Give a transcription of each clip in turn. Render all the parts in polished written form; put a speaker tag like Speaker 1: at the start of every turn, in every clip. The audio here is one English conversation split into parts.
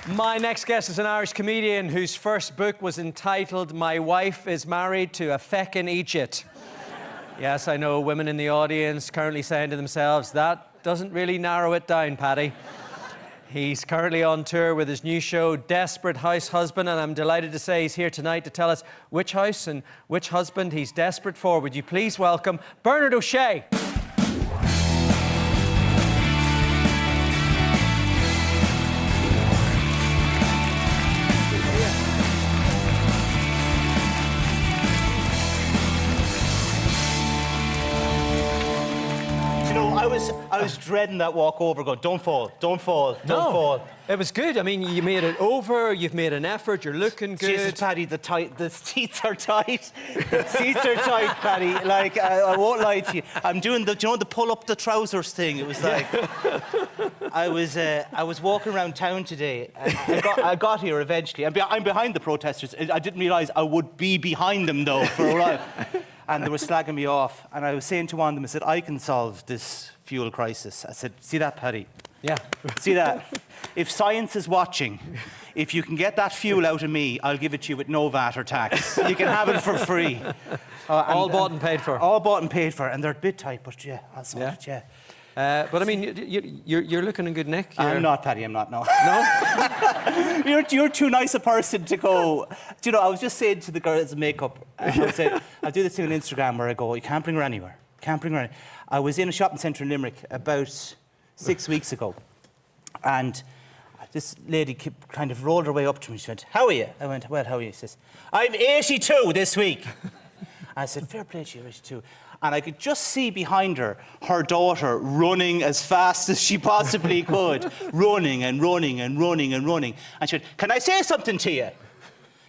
Speaker 1: My next guest is an Irish comedian whose first book was entitled My Wife is Married to a Feckin' Egypt. Yes, I know women in the audience currently saying to themselves, that doesn't really narrow it down, Paddy. He's currently on tour with his new show, Desperate House Husband, and I'm delighted to say he's here tonight to tell us which house and which husband he's desperate for. Would you please welcome Bernard O'Shea.
Speaker 2: I was dreading that walk over, going, don't fall, don't fall, don't fall.
Speaker 1: It was good. I mean, you made it over, you've made an effort, you're looking good.
Speaker 2: Jesus, Paddy, the seats are tight. The seats are tight, Paddy. Like, I won't lie to you. I'm doing the pull up the trousers thing. It was like, I was walking around town today. I got here eventually. I'm behind the protesters. I didn't realise I would be behind them, though, for a while. And they were slagging me off. And I was saying to one of them, I said, I can solve this fuel crisis. I said, see that, Paddy?
Speaker 1: Yeah.
Speaker 2: See that? If science is watching, if you can get that fuel out of me, I'll give it to you with no VAT or tax. You can have it for free.
Speaker 1: All bought and paid for.
Speaker 2: All bought and paid for. And they're a bit tight, but yeah, I'll sort it, yeah.
Speaker 1: But I mean, you're looking in good nick.
Speaker 2: I'm not, Paddy, I'm not, no.
Speaker 1: No?
Speaker 2: You're too nice a person to go. Do you know, I was just saying to the girls in makeup, I said, I do this thing on Instagram where I go, you can't bring her anywhere. Can't bring her anywhere. I was in a shopping centre in Limerick about 6 weeks ago, and this lady kind of rolled her way up to me. She went, how are you? I went, well, how are you? She says, I'm 82 this week. I said, fair play to you, 82. And I could just see behind her, her daughter running as fast as she possibly could. Running and running and running and running. And she went, can I say something to you?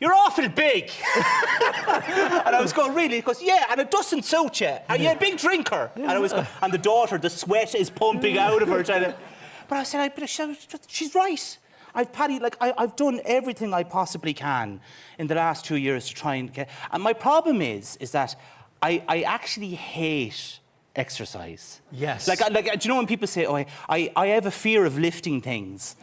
Speaker 2: You're awful big. And I was going, really? He goes, yeah, and it doesn't suit you. Are you a big drinker? And I was going, and the daughter, the sweat is pumping out of her. But I said, she's right. Paddy, like, I've done everything I possibly can in the last 2 years to try and get... And my problem is that I actually hate exercise.
Speaker 1: Yes.
Speaker 2: Like, do you know when people say, oh, I have a fear of lifting things?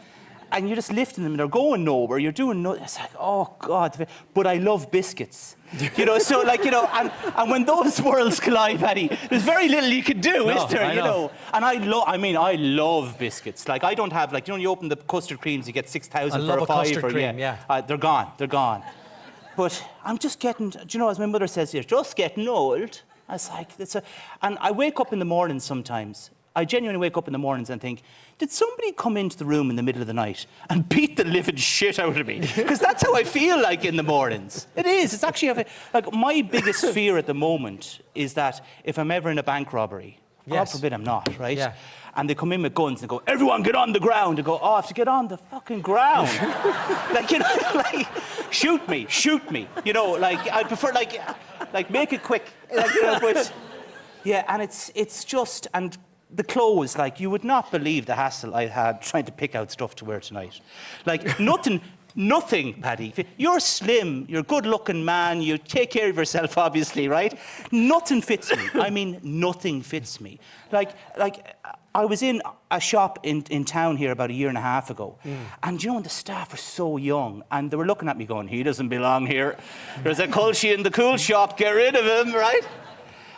Speaker 2: And you're just lifting them and they're going nowhere. You're doing no... It's like, oh, God. But I love biscuits. You know, so, like, you know, and when those worlds collide, Paddy, there's very little you can do, is there? You know? And I love biscuits. Like, I don't have, like, you know, when you open the custard creams, you get 6,000 for a five.
Speaker 1: Custard cream, yeah.
Speaker 2: They're gone. They're gone. But I'm just getting... Do you know, as my mother says here, just getting old. I was like, and I wake up in the morning sometimes. I genuinely wake up in the mornings and think, did somebody come into the room in the middle of the night and beat the living shit out of me? Because that's how I feel like in the mornings. It is. It's actually, like, my biggest fear at the moment is that if I'm ever in a bank robbery, God forbid I'm not, right? Yeah. And they come in with guns and go, everyone get on the ground. And go, oh, I have to get on the fucking ground. Like, you know, like, shoot me. You know, like, I prefer, like make it quick. Like, you know, but, yeah, and it's just, and the clothes, like, you would not believe the hassle I had trying to pick out stuff to wear tonight. Like, nothing, Paddy. You're slim, you're a good-looking man, you take care of yourself, obviously, right? Nothing fits me. I mean, nothing fits me. Like I was in a shop in town here about 1.5 years ago, and you know, the staff are so young, and they were looking at me going, he doesn't belong here. There's a culture in the cool shop, get rid of him, right?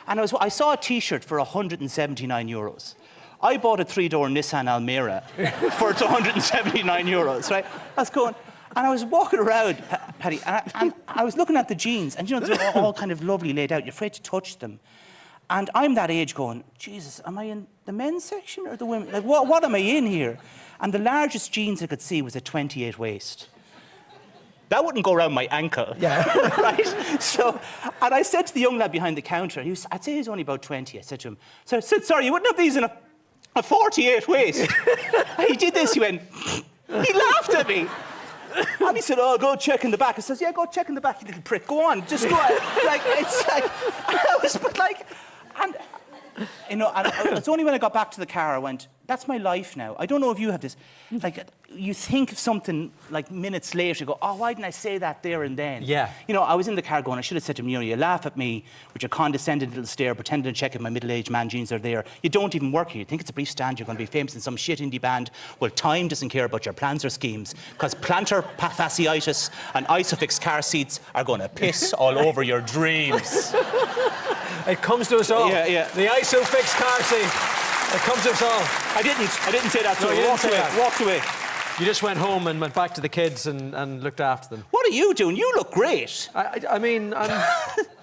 Speaker 2: And I saw a T-shirt for €179. I bought a 3-door Nissan Almera for €179, right? I was going, and I was walking around, Paddy, and I was looking at the jeans, and you know, they're all kind of lovely laid out. You're afraid to touch them. And I'm that age going, Jesus, am I in the men's section or the women? Like, what am I in here? And the largest jeans I could see was a 28 waist. That wouldn't go around my ankle. Yeah. Right? So, and I said to the young lad behind the counter, I'd say he was only about 20. I said to him, sorry, you wouldn't have these in a 48 waist. And he did this, he went, he laughed at me. And he said, oh, go check in the back. I says, yeah, go check in the back, you little prick. Go on, just go on. Like, it's like, I was, but like, and, you know, and it's only when I got back to the car, I went, that's my life now. I don't know if you have this. Like, you think of something like minutes later, you go, oh, why didn't I say that there and then?
Speaker 1: Yeah.
Speaker 2: You know, I was in the car going, I should have said to him, you know, you laugh at me with your condescending little stare, pretending to check if my middle-aged man jeans are there. You don't even work here. You think it's a brief stand, you're going to be famous in some shit indie band. Well, time doesn't care about your plans or schemes, because plantar fasciitis and isofix car seats are going to piss all over your dreams.
Speaker 1: It comes to us all.
Speaker 2: Yeah, yeah.
Speaker 1: The isofix car seat. It comes to us all.
Speaker 2: I didn't say that to
Speaker 1: No,
Speaker 2: her.
Speaker 1: you didn't say that.
Speaker 2: Walked away.
Speaker 1: You just went home and went back to the kids and looked after them.
Speaker 2: What are you doing? You look great.
Speaker 1: I mean, I'm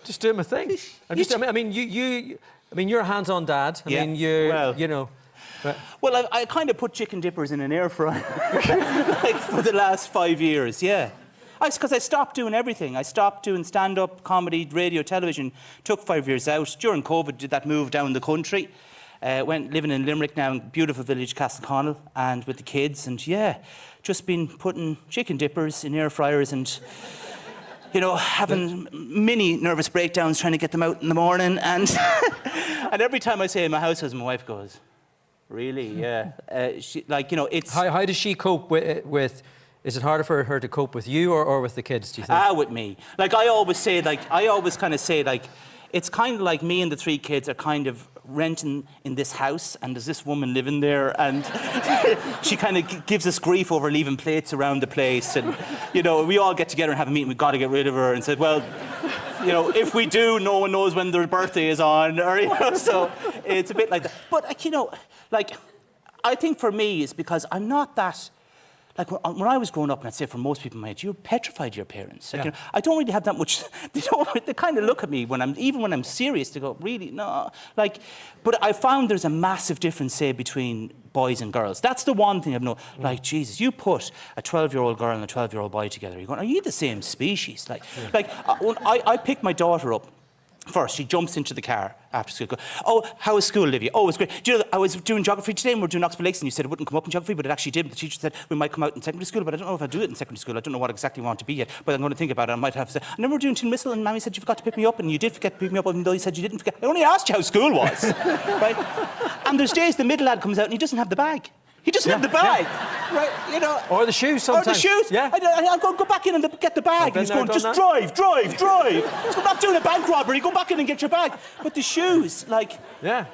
Speaker 1: just doing my thing. I mean, you're a hands-on dad. I mean, you know. But...
Speaker 2: Well, I kind of put chicken dippers in an air fryer like for the last 5 years, yeah. Because I stopped doing everything. I stopped doing stand-up, comedy, radio, television. Took 5 years out. During COVID, did that move down the country. Went living in Limerick now, in beautiful village, Castleconnell, and with the kids. And yeah, just been putting chicken dippers in air fryers and, you know, having mini nervous breakdowns trying to get them out in the morning. And and every time I say in my house, my wife goes, really? Yeah. She, like, you know, it's...
Speaker 1: How does she cope with... Is it harder for her to cope with you or with the kids, do you think?
Speaker 2: With me. Like, I always kind of say, like, it's kind of like me and the 3 kids are kind of renting in this house, and there's this woman living there, and she kind of gives us grief over leaving plates around the place, and, you know, we all get together and have a meeting, we've got to get rid of her, and said, well, you know, if we do, no one knows when their birthday is on, or, you know, so it's a bit like that. But, like, you know, like, I think for me, it's because I'm not that... Like, when I was growing up, and I'd say for most people my age, you're petrified of your parents. Like,
Speaker 1: Yeah.
Speaker 2: you know, I don't really have that much... They kind of look at me even when I'm serious, they go, really? No. Like, but I found there's a massive difference, say, between boys and girls. That's the one thing I've known. Like, Jesus, you put a 12-year-old girl and a 12-year-old boy together, you're going, are you the same species? Like, when I pick my daughter up, first, she jumps into the car after school. Go, oh, how was school, Olivia? Oh, it was great. Do you know, I was doing geography today and we were doing Oxford Lakes and you said it wouldn't come up in geography, but it actually did. The teacher said we might come out in secondary school, but I don't know if I'll do it in secondary school. I don't know what exactly I want to be yet, but I'm going to think about it. I might have to say, and then we were doing Tin Whistle and Mammy said you forgot to pick me up and you did forget to pick me up even though you said you didn't forget. I only asked you how school was, right? And there's days the middle lad comes out and he doesn't have the bag. He doesn't have the bag, right? You know.
Speaker 1: Or the shoes sometimes.
Speaker 2: Or the shoes.
Speaker 1: Yeah.
Speaker 2: I'll go back in and get the bag. And he's going, just drive. So I'm not doing a bank robbery. Go back in and get your bag. But the shoes, like...
Speaker 1: Yeah.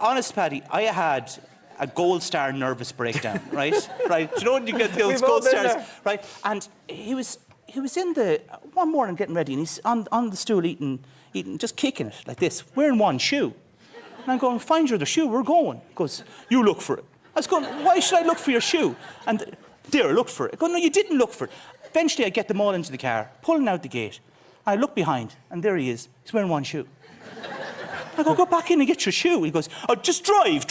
Speaker 2: Honest, Paddy, I had a gold star nervous breakdown, right? Right? Do you know when you get those gold stars?
Speaker 1: There.
Speaker 2: Right? And he was in the... One morning getting ready and he's on the stool eating, just kicking it like this, wearing one shoe. And I'm going, find your other shoe, we're going. He goes, you look for it. I was going, why should I look for your shoe? And there, I looked for it. I go, no, you didn't look for it. Eventually, I get them all into the car, pulling out the gate. I look behind, and there he is. He's wearing one shoe. I go back in and get your shoe. He goes, oh, just drive.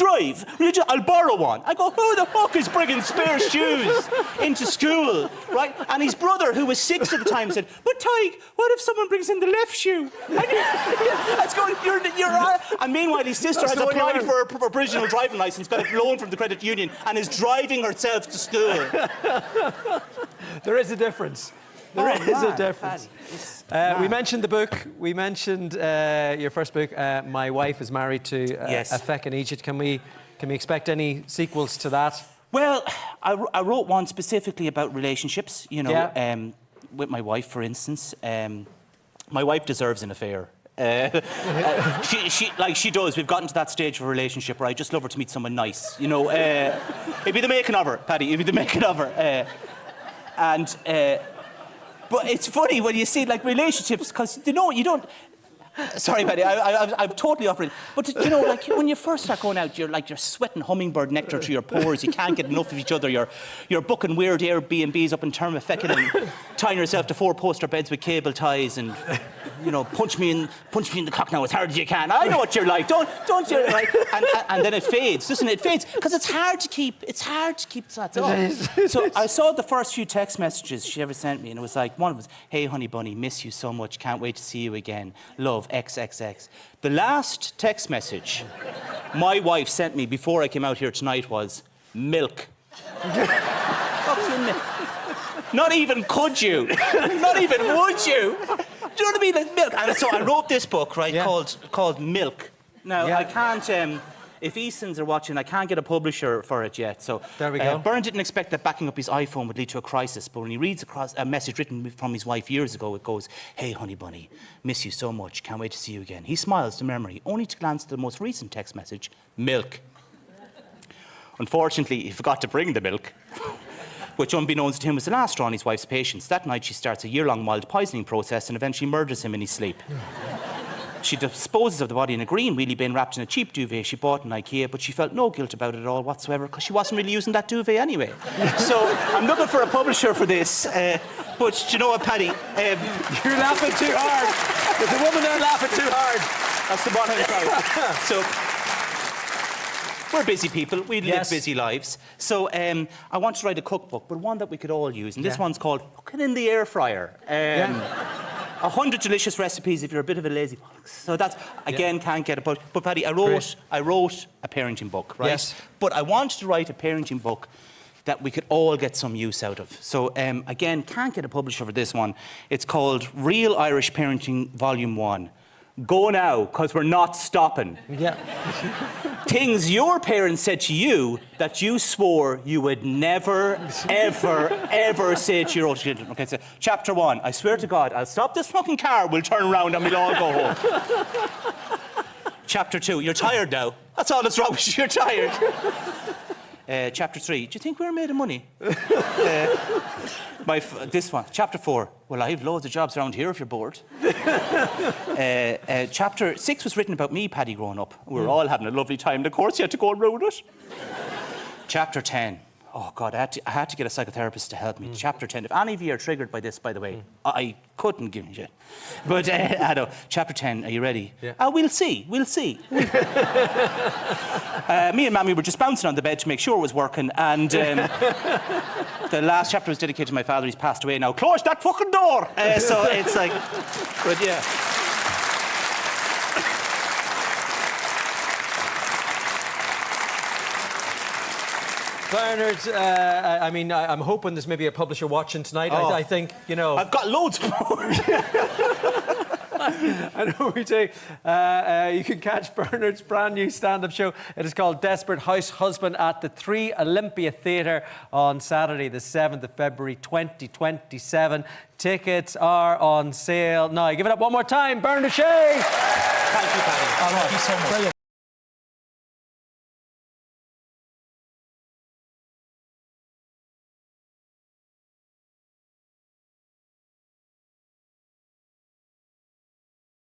Speaker 2: I'll borrow one. I go, who the fuck is bringing spare shoes into school, right? And his brother, who was 6 at the time, said, but Tig, what if someone brings in the left shoe? I was going, you're and meanwhile, his sister has applied for a provisional driving licence, got a loan from the credit union, and is driving herself to school.
Speaker 1: There is a difference. There is a difference. We mentioned the book. We mentioned your first book. My wife is married to a feck in Egypt. Can we expect any sequels to that?
Speaker 2: Well, I wrote one specifically about relationships. You know, with my wife, for instance. My wife deserves an affair. She does. We've gotten to that stage of a relationship where I just love her to meet someone nice. You know, it'd be the making of her, Paddy. It'd be the making of her. But it's funny when you see, like, relationships, because, you know, you don't... Sorry, Paddy, I'm totally offering. But, you know, like, when you first start going out, you're sweating hummingbird nectar through your pores. You can't get enough of each other. You're booking weird Airbnbs up in Termafeckin and tying yourself to 4-poster beds with cable ties and, you know, punch me in the cock now as hard as you can. I know what you're like. Don't you? Right? And then it fades, doesn't it? It fades because it's hard to keep that up. So I saw the first few text messages she ever sent me, and it was like, one was, hey, honey bunny, miss you so much. Can't wait to see you again. Love, XXX. The last text message my wife sent me before I came out here tonight was, milk. Fucking milk. Not even could you. Not even would you. Do you know what I mean? Like milk. And so I wrote this book, right, called Milk. Now, I can't... if Easons are watching, I can't get a publisher for it yet. So
Speaker 1: there we go.
Speaker 2: Byrne didn't expect that backing up his iPhone would lead to a crisis, but when he reads across a message written from his wife years ago, it goes, "Hey, honey bunny, miss you so much. Can't wait to see you again." He smiles to memory, only to glance at the most recent text message, "Milk." Unfortunately, he forgot to bring the milk, which, unbeknownst to him, was the last straw in his wife's patience. That night, she starts a year-long mild poisoning process and eventually murders him in his sleep. She disposes of the body in a green wheelie bin wrapped in a cheap duvet she bought in IKEA, but she felt no guilt about it at all whatsoever because she wasn't really using that duvet anyway. So I'm looking for a publisher for this. But do you know what, Paddy?
Speaker 1: You're laughing too hard. There's a woman there laughing too hard.
Speaker 2: That's the bottom line. So we're busy people. We live busy lives. So I want to write a cookbook, but one that we could all use. And this one's called Cooking in the Air Fryer. 100 delicious recipes if you're a bit of a lazy bollocks. So that's, again, can't get it. But Paddy, I wrote a parenting book, right?
Speaker 1: Yes.
Speaker 2: But I wanted to write a parenting book that we could all get some use out of. So, again, can't get a publisher for this one. It's called Real Irish Parenting Volume 1. Go now, because we're not stopping.
Speaker 1: Yeah.
Speaker 2: Things your parents said to you that you swore you would never, ever, ever say to your own children. Okay, so chapter 1. I swear to God, I'll stop this fucking car, we'll turn around and we'll all go home. Chapter 2. You're tired now. That's all that's wrong with you, you're tired. Chapter 3. Do you think we're made of money? This one. Chapter 4. Well, I have loads of jobs around here if you're bored. Chapter 6 was written about me, Paddy, growing up. We were all having a lovely time. Of course, you had to go and ruin it. Chapter 10. Oh, God, I had to get a psychotherapist to help me. Chapter 10. If any of you are triggered by this, by the way, I couldn't give a shit. But, Addo, Chapter 10, are you ready?
Speaker 1: Yeah.
Speaker 2: We'll see. We'll see. Me and Mammy were just bouncing on the bed to make sure it was working, and the last chapter was dedicated to my father. He's passed away now. Close that fucking door! So it's like... But, yeah.
Speaker 1: Bernard, I mean, I'm hoping there's maybe a publisher watching tonight.
Speaker 2: Oh.
Speaker 1: I think, you know...
Speaker 2: I've got loads more.
Speaker 1: I know we do. You can catch Bernard's brand new stand-up show. It is called Desperate House Husband at the 3 Olympia Theatre on Saturday, the 7th of February, 2027. Tickets are on sale now. Give it up one more time, Bernard Shea.
Speaker 2: Thank you, Paddy.
Speaker 1: Thank you so much. Brilliant.